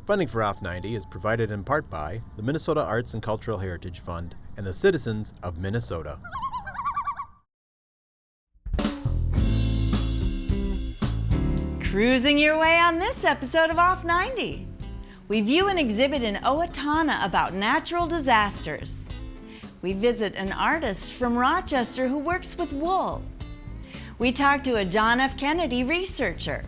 Funding for Off 90 is provided in part by the Minnesota Arts and Cultural Heritage Fund and the citizens of Minnesota. Cruising your way on this episode of Off 90. We view an exhibit in Owatonna about natural disasters. We visit an artist from Rochester who works with wool. We talk to a John F. Kennedy researcher.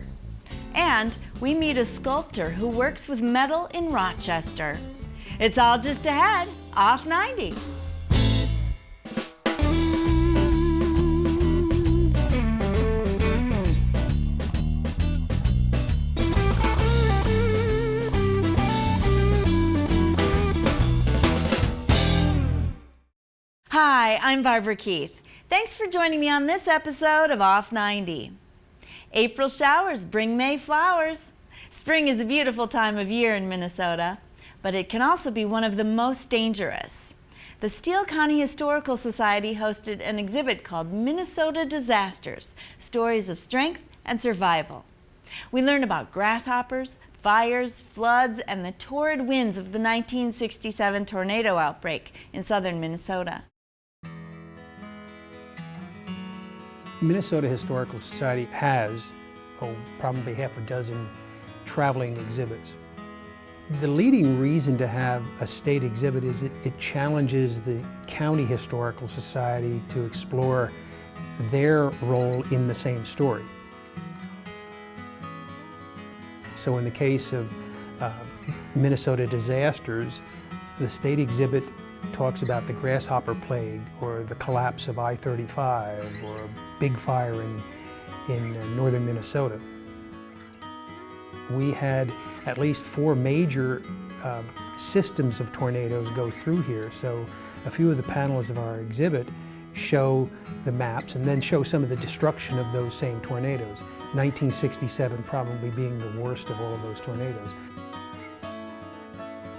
And we meet a sculptor who works with metal in Rochester. It's all just ahead, Off 90. Hi, I'm Barbara Keith. Thanks for joining me on this episode of Off 90. April showers bring May flowers. Spring is a beautiful time of year in Minnesota, but it can also be one of the most dangerous. The Steele County Historical Society hosted an exhibit called Minnesota Disasters, Stories of Strength and Survival. We learn about grasshoppers, fires, floods, and the torrid winds of the 1967 tornado outbreak in southern Minnesota. Minnesota Historical Society has, probably half a dozen traveling exhibits. The leading reason to have a state exhibit is it challenges the County Historical Society to explore their role in the same story. So in the case of Minnesota disasters, the state exhibit talks about the grasshopper plague or the collapse of I-35 or a big fire in northern Minnesota. We had at least 4 major systems of tornadoes go through here. So a few of the panels of our exhibit show the maps and then show some of the destruction of those same tornadoes. 1967 probably being the worst of all of those tornadoes.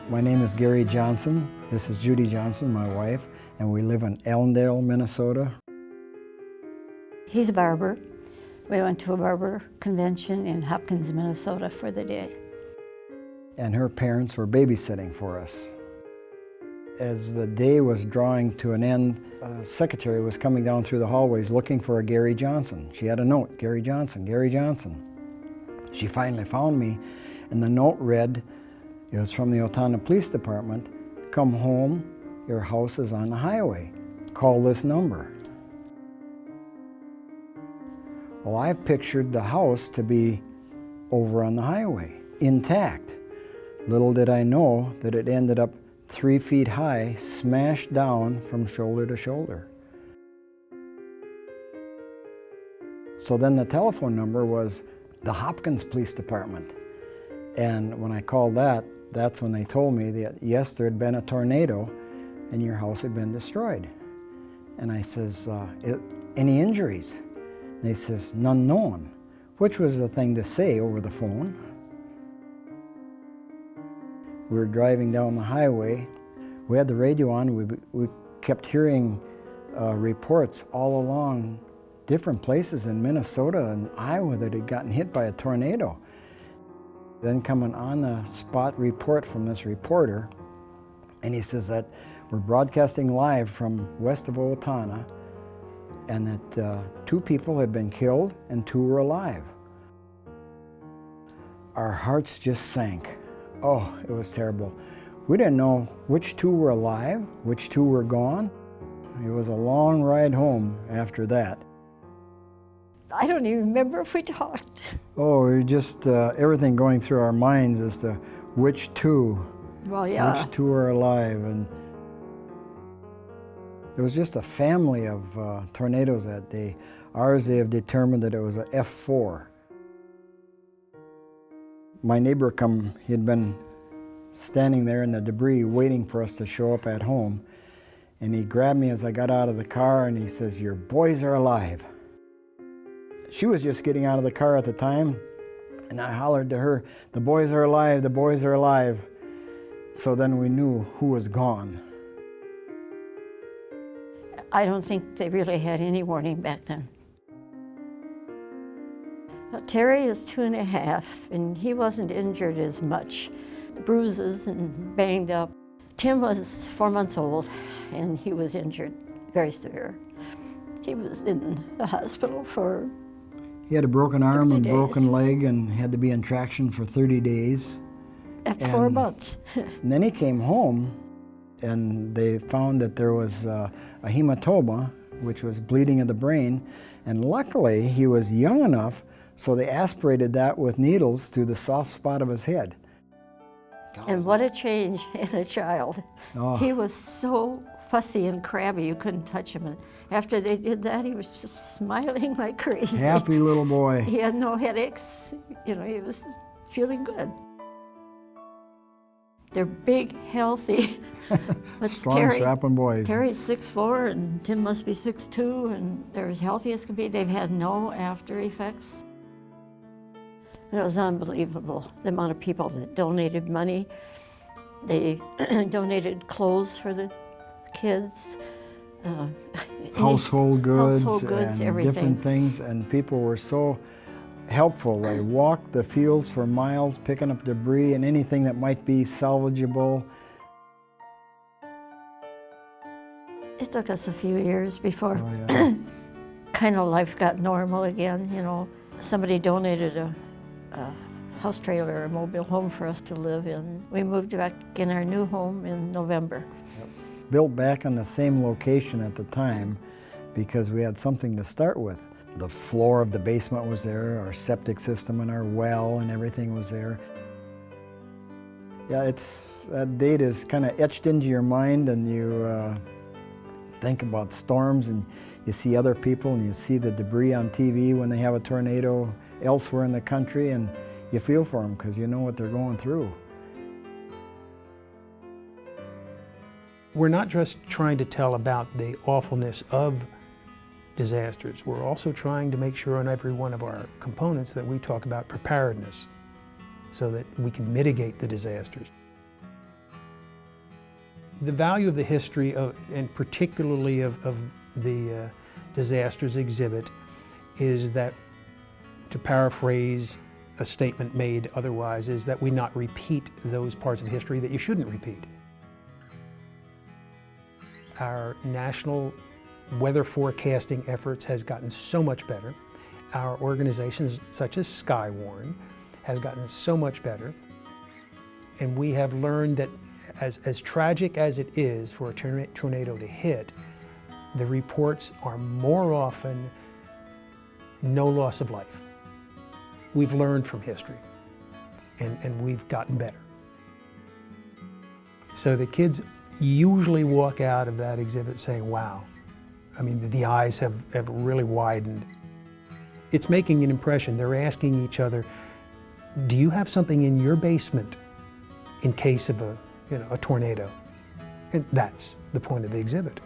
My name is Gary Johnson. This is Judy Johnson, my wife, and we live in Allendale, Minnesota. He's a barber. We went to a barber convention in Hopkins, Minnesota for the day. And her parents were babysitting for us. As the day was drawing to an end, a secretary was coming down through the hallways looking for a Gary Johnson. She had a note, Gary Johnson, Gary Johnson. She finally found me, and the note read, it was from the Owatonna Police Department, come home, your house is on the highway. Call this number. Well, I pictured the house to be over on the highway, intact. Little did I know that it ended up 3 feet high, smashed down from shoulder to shoulder. So then the telephone number was the Hopkins Police Department. And when I called that's when they told me that yes, there had been a tornado and your house had been destroyed. And I says, any injuries? And they says, none known, which was the thing to say over the phone. We were driving down the highway. We had the radio on. We kept hearing reports all along different places in Minnesota and Iowa that had gotten hit by a tornado. Then coming on the spot report from this reporter, and he says that we're broadcasting live from west of Owatonna and that 2 people had been killed and 2 were alive. Our hearts just sank. Oh, it was terrible. We didn't know which 2 were alive, which 2 were gone. It was a long ride home after that. I don't even remember if we talked. Oh, we just, everything going through our minds as to which 2. Well, yeah. Which 2 are alive. And there was just a family of tornadoes that day. Ours, they have determined that it was a F4. My neighbor he had been standing there in the debris waiting for us to show up at home. And he grabbed me as I got out of the car and he says, your boys are alive. She was just getting out of the car at the time, and I hollered to her, the boys are alive, the boys are alive. So then we knew who was gone. I don't think they really had any warning back then. Terry is 2.5, and he wasn't injured as much. bruises and banged up. Tim was 4 months old and he was injured, very severe. He was in the hospital for He had a broken arm 30 and days. broken leg and had to be in traction for 30 days. At 4 months. And then he came home and they found that there was a hematoma, which was bleeding of the brain. And luckily he was young enough, so they aspirated that with needles through the soft spot of his head. And what a change in a child. Oh. He was so fussy and crabby, you couldn't touch him. And after they did that, he was just smiling like crazy. Happy little boy. He had no headaches. You know, he was feeling good. They're big, healthy. But Strong, strapping boys. Terry's 6'4", and Tim must be 6'2", and they're as healthy as can be. They've had no after effects. It was unbelievable, the amount of people that donated money. They donated clothes for the kids. Household goods, and everything. different things, and people were so helpful. They walked the fields for miles, picking up debris and anything that might be salvageable. It took us a few years before Oh, yeah. kind of life got normal again, you know. Somebody donated a house trailer, a mobile home for us to live in. We moved back in our new home in November. Built back on the same location at the time because we had something to start with. The floor of the basement was there, our septic system and our well and everything was there. Yeah, that date is kind of etched into your mind, and you think about storms and you see other people and you see the debris on TV when they have a tornado elsewhere in the country, and you feel for them because you know what they're going through. We're not just trying to tell about the awfulness of disasters. We're also trying to make sure on every one of our components that we talk about preparedness so that we can mitigate the disasters. The value of the history of, and particularly of the disasters exhibit, is that, to paraphrase a statement made otherwise, is that we not repeat those parts of history that you shouldn't repeat. Our national weather forecasting efforts has gotten so much better. Our organizations such as Skywarn has gotten so much better. And we have learned that as tragic as it is for a tornado to hit, the reports are more often no loss of life. We've learned from history, and we've gotten better. So the kids usually walk out of that exhibit saying, wow. I mean, the eyes have really widened. It's making an impression. They're asking each other, do you have something in your basement in case of a tornado? And that's the point of the exhibit.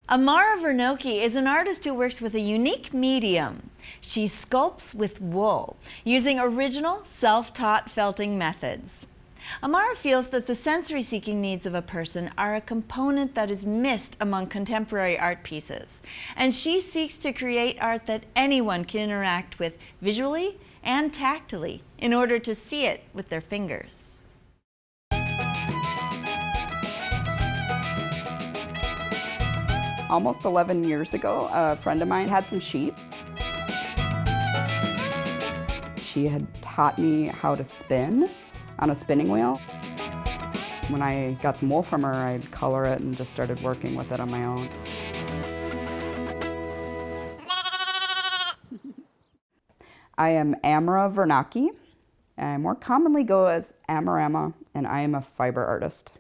Amara Vercnocke is an artist who works with a unique medium. She sculpts with wool, using original, self-taught felting methods. Amara feels that the sensory-seeking needs of a person are a component that is missed among contemporary art pieces, and she seeks to create art that anyone can interact with visually and tactily in order to see it with their fingers. Almost 11 years ago, a friend of mine had some sheep. She had taught me how to spin on a spinning wheel. When I got some wool from her, I'd color it and just started working with it on my own. I am Amara Vercnocke. I more commonly go as Amarama, and I am a fiber artist.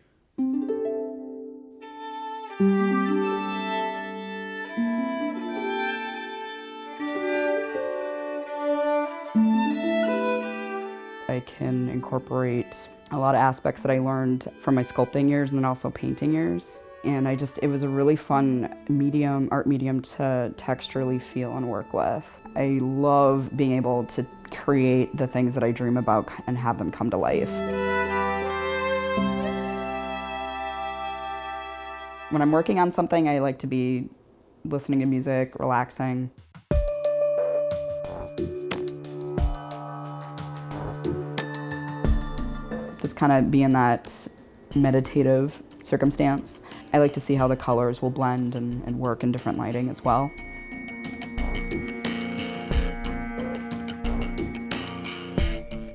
I can incorporate a lot of aspects that I learned from my sculpting years and then also painting years. And it was a really fun art medium to texturally feel and work with. I love being able to create the things that I dream about and have them come to life. When I'm working on something, I like to be listening to music, relaxing. Just kind of be in that meditative circumstance. I like to see how the colors will blend and work in different lighting as well.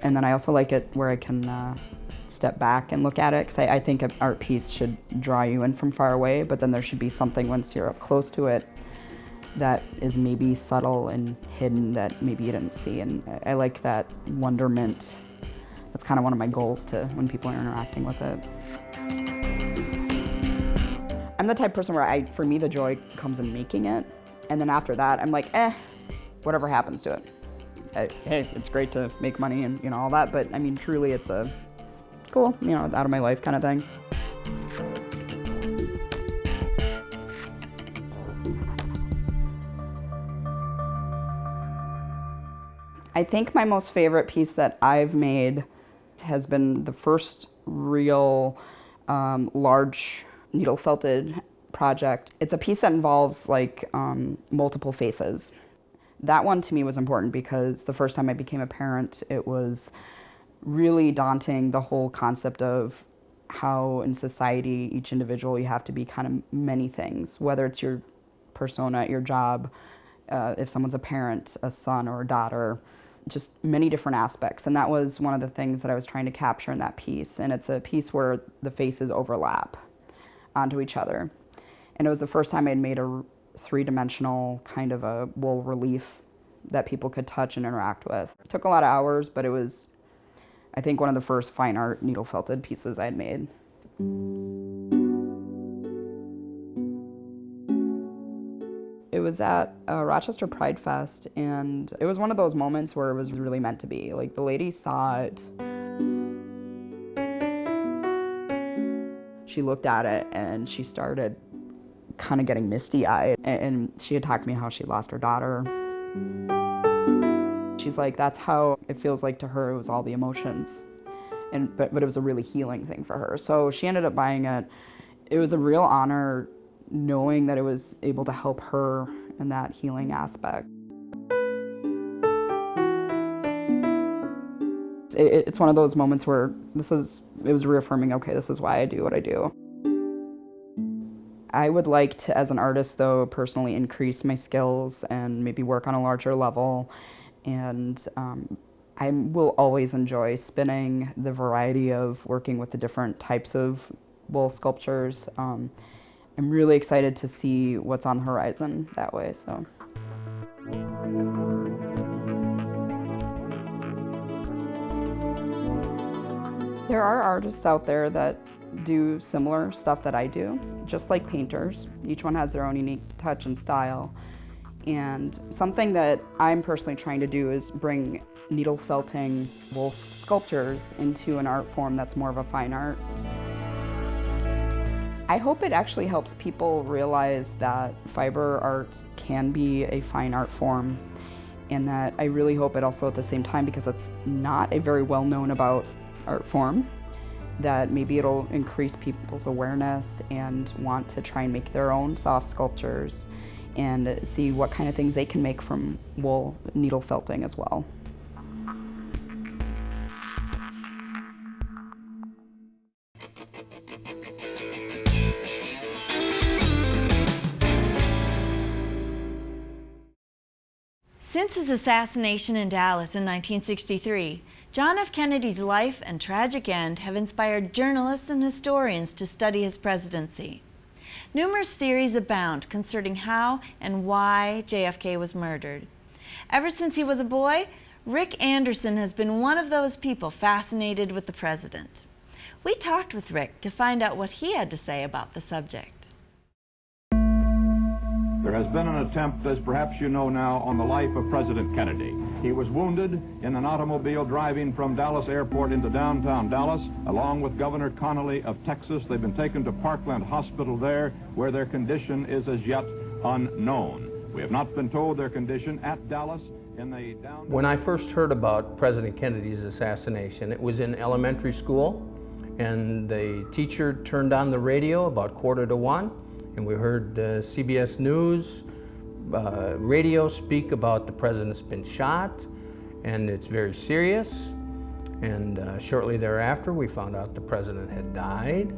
And then I also like it where I can step back and look at it, because I think an art piece should draw you in from far away, but then there should be something once you're up close to it that is maybe subtle and hidden that maybe you didn't see. And I like that wonderment. That's kind of one of my goals when people are interacting with it. I'm the type of person where for me, the joy comes in making it. And then after that, I'm like, whatever happens to it. Hey, it's great to make money and all that, but I mean, truly it's a cool, out of my life kind of thing. I think my most favorite piece that I've made has been the first real large needle felted project. It's a piece that involves multiple faces. That one to me was important because the first time I became a parent, it was really daunting, the whole concept of how in society, each individual, you have to be kind of many things, whether it's your persona, your job, if someone's a parent, a son or a daughter, just many different aspects. And that was one of the things that I was trying to capture in that piece. And it's a piece where the faces overlap onto each other. And it was the first time I'd made a three-dimensional kind of a wool relief that people could touch and interact with. It took a lot of hours, but it was, I think, one of the first fine art needle felted pieces I'd made. It was at Rochester Pride Fest, and it was one of those moments where it was really meant to be. Like, the lady saw it. She looked at it and she started kind of getting misty-eyed, and she had talked to me how she lost her daughter. She's like, that's how it feels like to her. It was all the emotions, but it was a really healing thing for her. So she ended up buying it. It was a real honor knowing that it was able to help her in that healing aspect. It's one of those moments where it was reaffirming, okay, this is why I do what I do. I would like to, as an artist though, personally increase my skills and maybe work on a larger level. And I will always enjoy spinning, the variety of working with the different types of wool sculptures. I'm really excited to see what's on the horizon that way. So. There are artists out there that do similar stuff that I do, just like painters. Each one has their own unique touch and style. And something that I'm personally trying to do is bring needle felting wool sculptures into an art form that's more of a fine art. I hope it actually helps people realize that fiber arts can be a fine art form, and that I really hope it also at the same time, because it's not a very well known about art form, that maybe it'll increase people's awareness and want to try and make their own soft sculptures and see what kind of things they can make from wool needle felting as well. Since his assassination in Dallas in 1963, John F. Kennedy's life and tragic end have inspired journalists and historians to study his presidency. Numerous theories abound concerning how and why JFK was murdered. Ever since he was a boy, Rick Anderson has been one of those people fascinated with the president. We talked with Rick to find out what he had to say about the subject. There has been an attempt, as perhaps you know now, on the life of President Kennedy. He was wounded in an automobile driving from Dallas Airport into downtown Dallas, along with Governor Connolly of Texas. They've been taken to Parkland Hospital there, where their condition is as yet unknown. We have not been told their condition at Dallas. When I first heard about President Kennedy's assassination, it was in elementary school, and the teacher turned on the radio about 1:45, And we heard CBS News radio speak about the president's been shot, and it's very serious. And shortly thereafter, we found out the president had died.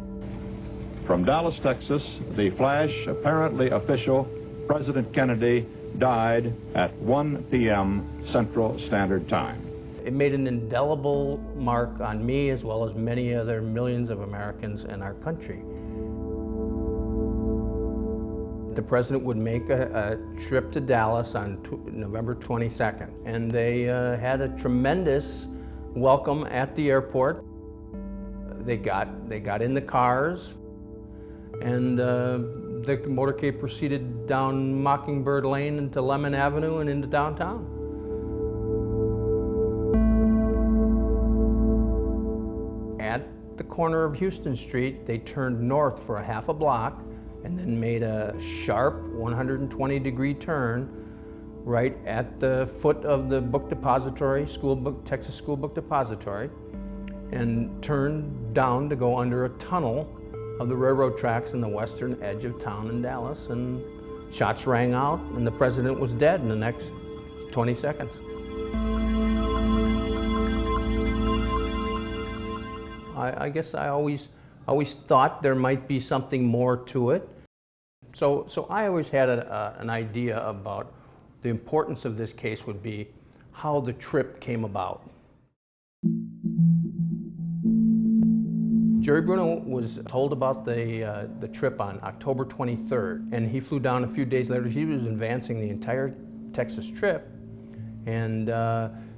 From Dallas, Texas, the flash, apparently official, President Kennedy died at 1 p.m. Central Standard Time. It made an indelible mark on me as well as many other millions of Americans in our country. The president would make a trip to Dallas on November 22nd, and they had a tremendous welcome at the airport. They got in the cars, and the motorcade proceeded down Mockingbird Lane into Lemon Avenue and into downtown. At the corner of Houston Street, they turned north for a half a block and then made a sharp 120-degree turn right at the foot of the book depository, Texas School Book Depository, and turned down to go under a tunnel of the railroad tracks in the western edge of town in Dallas, and shots rang out, and the president was dead in the next 20 seconds. I guess I always thought there might be something more to it. So I always had an idea about the importance of this case would be how the trip came about. Jerry Bruno was told about the trip on October 23rd, and he flew down a few days later. He was advancing the entire Texas trip, and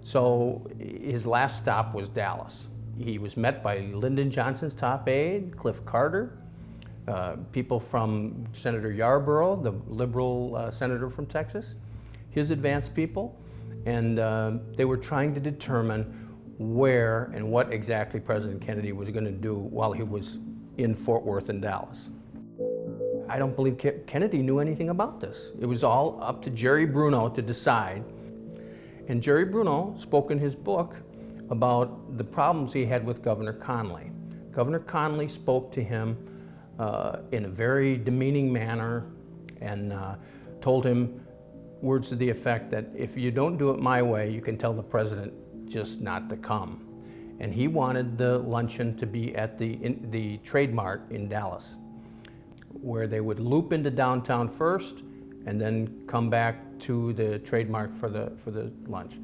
so his last stop was Dallas. He was met by Lyndon Johnson's top aide, Cliff Carter, people from Senator Yarborough, the liberal senator from Texas, his advance people, and they were trying to determine where and what exactly President Kennedy was going to do while he was in Fort Worth and Dallas. I don't believe Kennedy knew anything about this. It was all up to Jerry Bruno to decide. And Jerry Bruno spoke in his book about the problems he had with Governor Connally. Governor Connally spoke to him in a very demeaning manner and told him words to the effect that if you don't do it my way, you can tell the president just not to come. And he wanted the luncheon to be at the Trade Mart in Dallas, where they would loop into downtown first and then come back to the Trade Mart for the lunch.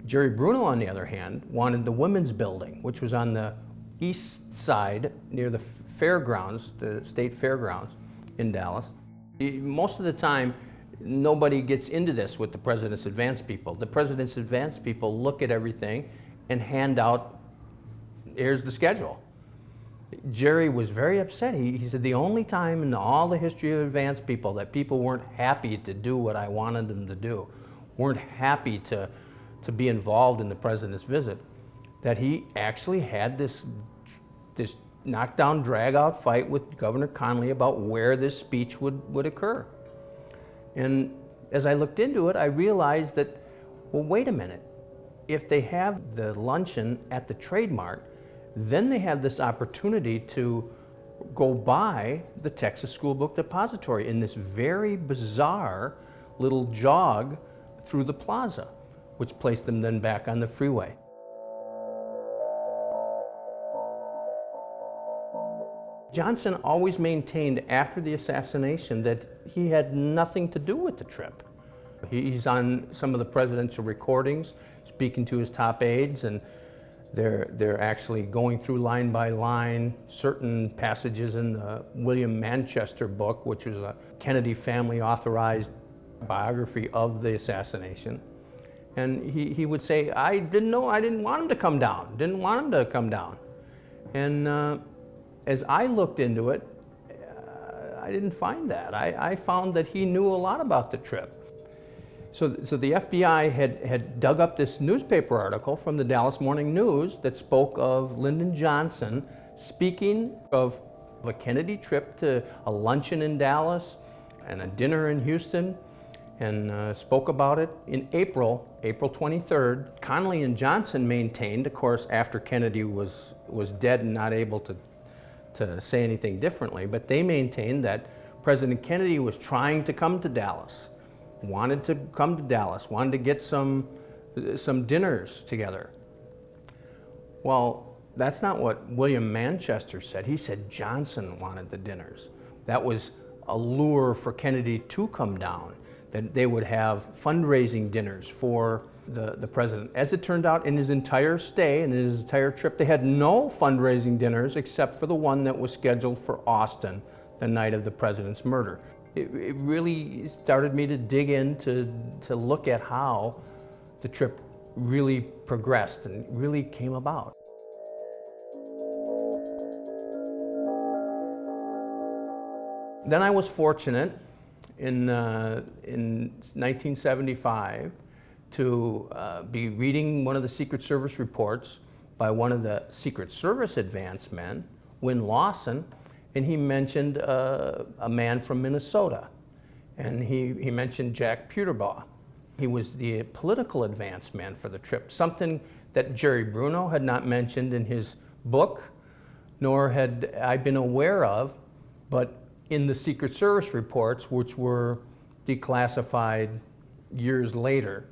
Jerry Bruno, on the other hand, wanted the Women's Building, which was on the east side near the fairgrounds, the state fairgrounds in Dallas. Most of the time, nobody gets into this with the president's advance people. The president's advance people look at everything and hand out, here's the schedule. Jerry was very upset. He said the only time in all the history of advance people that people weren't happy to do what I wanted them to do, weren't happy to be involved in the president's visit, that he actually had this knockdown, drag-out fight with Governor Connally about where this speech would occur. And as I looked into it, I realized that, well, wait a minute. If they have the luncheon at the Trade Mart, then they have this opportunity to go by the Texas School Book Depository in this very bizarre little jog through the plaza, which placed them then back on the freeway. Johnson always maintained after the assassination that he had nothing to do with the trip. He's on some of the presidential recordings, speaking to his top aides, and they're actually going through line by line certain passages in the William Manchester book, which was a Kennedy family authorized biography of the assassination. And he would say, I didn't want him to come down, And as I looked into it, I didn't find that. I found that he knew a lot about the trip. So the FBI had dug up this newspaper article from the Dallas Morning News that spoke of Lyndon Johnson speaking of a Kennedy trip to a luncheon in Dallas and a dinner in Houston, and spoke about it in April 23rd. Connally and Johnson maintained, of course, after Kennedy was dead and not able to say anything differently, but they maintained that President Kennedy was trying to come to Dallas, wanted to come to Dallas, wanted to get some dinners together. Well, that's not what William Manchester said. He said Johnson wanted the dinners. That was a lure for Kennedy to come down, that they would have fundraising dinners for the president. As it turned out, in his entire stay, in his entire trip, they had no fundraising dinners except for the one that was scheduled for Austin the night of the president's murder. It really started me to dig in to look at how the trip really progressed and really came about. Then I was fortunate in 1975 to be reading one of the Secret Service reports by one of the Secret Service advance men, Win Lawson, and he mentioned a man from Minnesota, and he mentioned Jack Peterbaugh. He was the political advance man for the trip, something that Jerry Bruno had not mentioned in his book, nor had I been aware of, but in the Secret Service reports, which were declassified years later.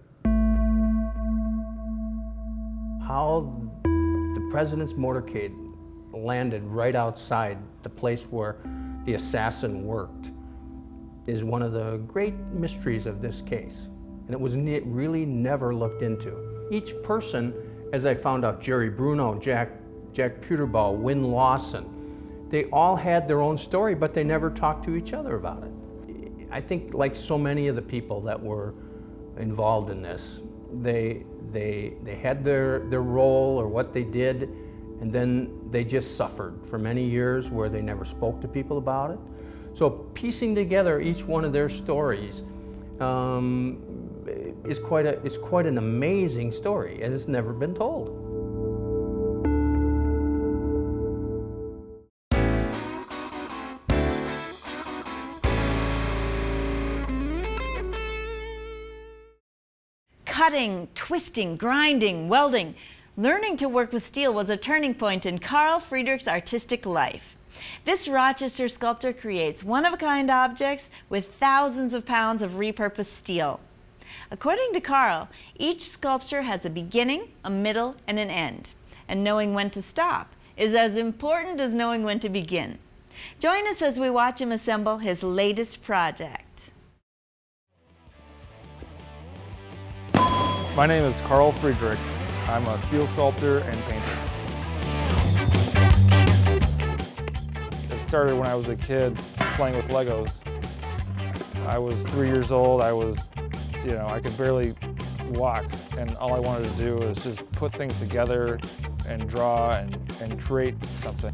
How the president's motorcade landed right outside the place where the assassin worked is one of the great mysteries of this case. And it was really never looked into. Each person, as I found out, Jerry Bruno, Jack Peterbaugh, Win Lawson, they all had their own story, but they never talked to each other about it. I think, like so many of the people that were involved in this, they had their role or what they did, and then they just suffered for many years where they never spoke to people about it. So piecing together each one of their stories is quite an amazing story, and it's never been told. Cutting, twisting, grinding, welding. Learning to work with steel was a turning point in Carl Friedrich's artistic life. This Rochester sculptor creates one-of-a-kind objects with thousands of pounds of repurposed steel. According to Carl, each sculpture has a beginning, a middle, and an end. And knowing when to stop is as important as knowing when to begin. Join us as we watch him assemble his latest project. My name is Karl Friedrich. I'm a steel sculptor and painter. It started when I was a kid playing with Legos. I was 3 years old. I could barely walk, and all I wanted to do was just put things together and draw and create something.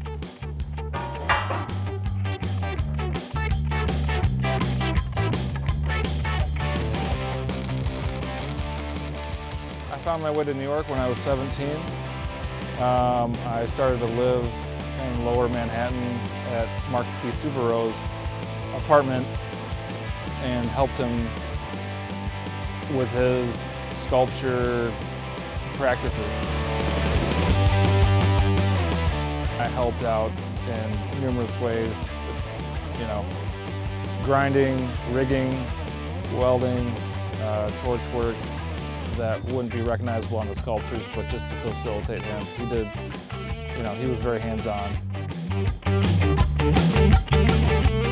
I found my way to New York when I was 17. I started to live in Lower Manhattan at Mark D. Subaro's apartment and helped him with his sculpture practices. I helped out in numerous ways, grinding, rigging, welding, torch work that wouldn't be recognizable on the sculptures, but just to facilitate him. He was very hands-on.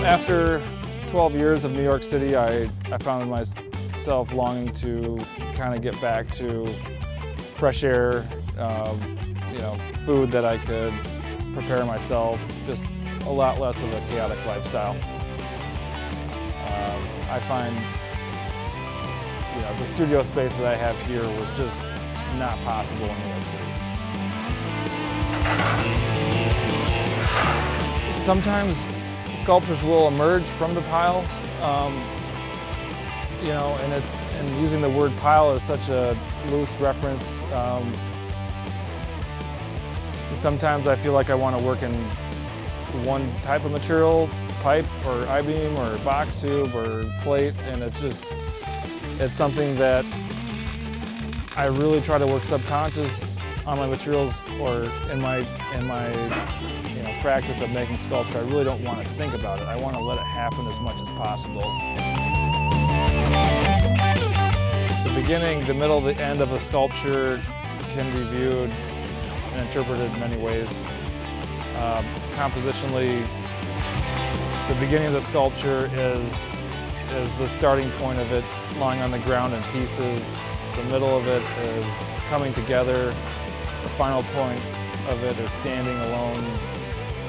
After 12 years of New York City, I found myself longing to kind of get back to fresh air, food that I could prepare myself, just a lot less of a chaotic lifestyle. I find the studio space that I have here was just not possible in New York City. Sometimes sculptures will emerge from the pile, and using the word pile is such a loose reference. Sometimes I feel like I want to work in one type of material, pipe or I-beam or box tube or plate, and it's something that I really try to work subconscious on my materials or in my practice of making sculpture, I really don't want to think about it. I want to let it happen as much as possible. The beginning, the middle, the end of a sculpture can be viewed and interpreted in many ways. Compositionally, the beginning of the sculpture is the starting point of it lying on the ground in pieces. The middle of it is coming together. The final point of it is standing alone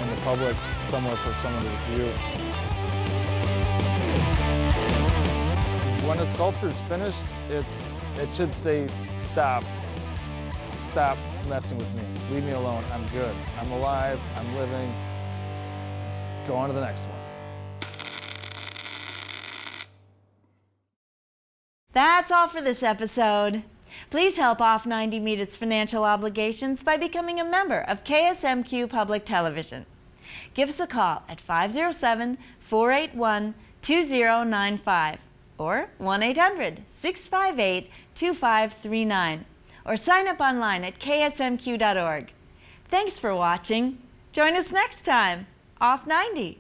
in the public, somewhere for someone to view. When a sculpture is finished, it should say, stop messing with me. Leave me alone, I'm good. I'm alive, I'm living. Go on to the next one. That's all for this episode. Please help Off 90 meet its financial obligations by becoming a member of KSMQ Public Television. Give us a call at 507-481-2095 or 1-800-658-2539 or sign up online at ksmq.org. Thanks for watching. Join us next time. Off 90.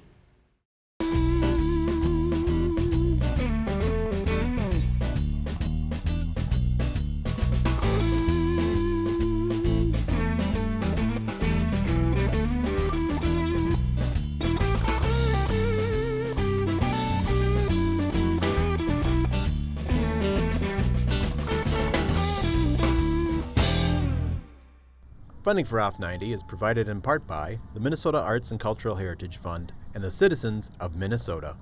Funding for Off 90 is provided in part by the Minnesota Arts and Cultural Heritage Fund and the citizens of Minnesota.